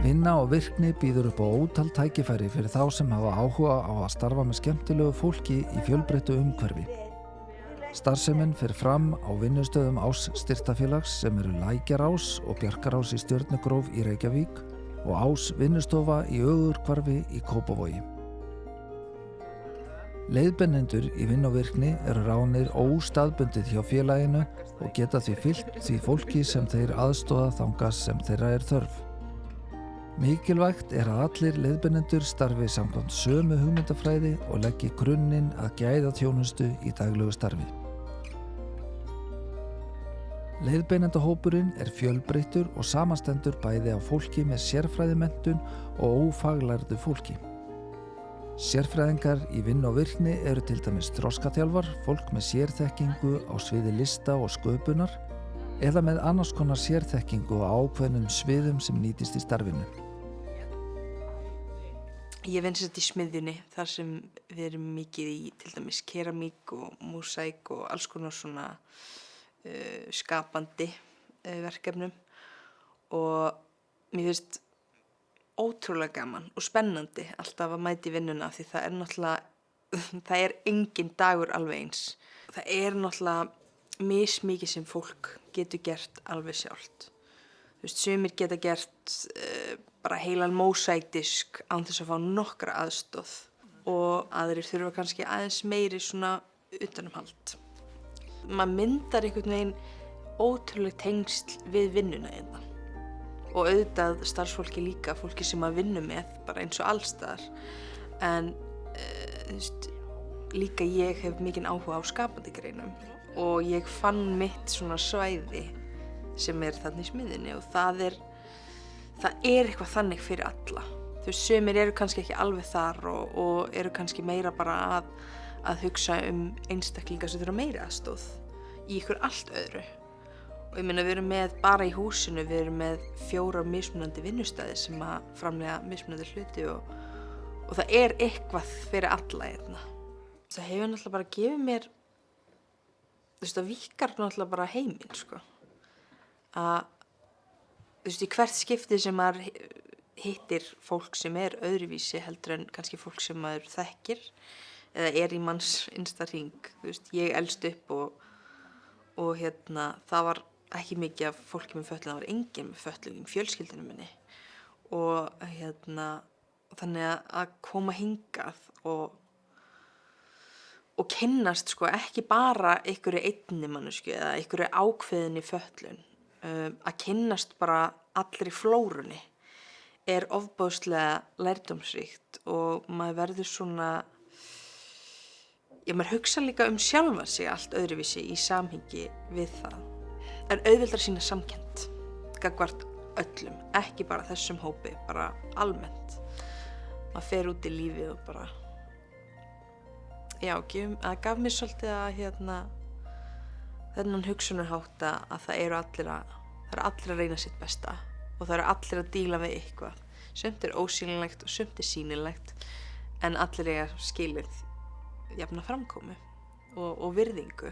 Vinna og virkni býður upp á ótal tækifæri fyrir þá sem hafa áhuga á að starfa með skemmtilegu fólki í fjölbreyttu umhverfi. Starfsemin fer fram á vinnustöðum Ás styrktafélags sem eru Lækjarás og Bjarkarás í Stjörnugróf í Reykjavík og Ás vinnustofa í Ögurhvarfi í Kópavogi. Leiðbeinendur í vinnu og virkni eru ráðnir óstaðbundið hjá félaginu og geta því fylgt því fólki sem þeir aðstoða þangað sem þeirra er þörf. Mikilvægt er að allir leiðbeinendur starfi samkvæmt sömu hugmyndafræði og leggi grunninn að gæðaþjónustu í daglegu starfi. Leiðbeinendahópurinn er fjölbreyttur og samanstendur bæði af fólki með sérfræðimenntun og ófaglærðu fólki. Sérfræðingar í vinnu og virkni eru til dæmis þroskaþjálfar, fólk með sérþekkingu á sviði lista og sköpunar eða með annars konar sérþekkingu á ákveðnum sviðum sem nýtist í starfinu. Ég vinn í smiðjunni þar sem við erum mikið í til dæmis keramík og músæk og alls konar svona skapandi verkefnum og mér finnst ótrúlega gaman og spennandi alltaf að mæta í vinnuna því það er náttúrulega, það er engin dagur alveg eins. Það er náttúrulega mismikið sem fólk getur gert alveg sjálft. Sumir geta gert bara heilan mósækdisk án þess að fá nokkra aðstoð og aðrir þurfa kannski aðeins meiri svona utanumhald. Maður myndar einhvern veginn ótrúlega tengsl við vinnuna einna. Og auðvitað starfsfólki líka, fólki sem að vinna með, bara eins og allstaðar. En líka ég hef mikinn áhuga á skapandi greinum og ég fann mitt svona svæði sem er þarna í smiðjunni og það er eitthvað þannig fyrir alla. Sumir eru kannski ekki alveg þar og eru kannski meira bara að hugsa einstaklinga sem þurfa meira aðstoð í ykkur allt öðru. Og ég meina við erum með bara í húsinu, við erum með 4 mismunandi vinnustæði sem að framleiða mismunandi hluti og það er eitthvað fyrir alla hérna. Það hefur náttúrulega bara gefið mér, það víkkar náttúrulega bara heiminn, sko. Í hvert skipti sem maður hittir fólk sem er öðruvísi heldur en kannski fólk sem maður þekkir eða er í manns innsta hring. Ég elst upp og það var ekki mikið af fólki með fötlun, það var enginn með fötlun í fjölskyldunum minni og þannig að koma hingað og kynnast sko ekki bara einhverju einni manneskju eða einhverju ákveðinni fötlun, að kynnast bara allri flórunni er ofboðslega lærdómsríkt og maður verður svona, maður hugsa líka sjálfa sig allt öðruvísi í samhengi við það. En auðveldar sína samkennd gagnvart öllum, ekki bara þessum hópi, bara almennt. Maður fer út í lífið og bara, það gaf mér svolítið að þennan hugsunarhátt að það eru allir að reyna sitt besta og það eru allir að díla við eitthvað. Sumt er ósýnilegt og sumt er sýnilegt, en allir eiga skilið jafna framkomu og virðingu.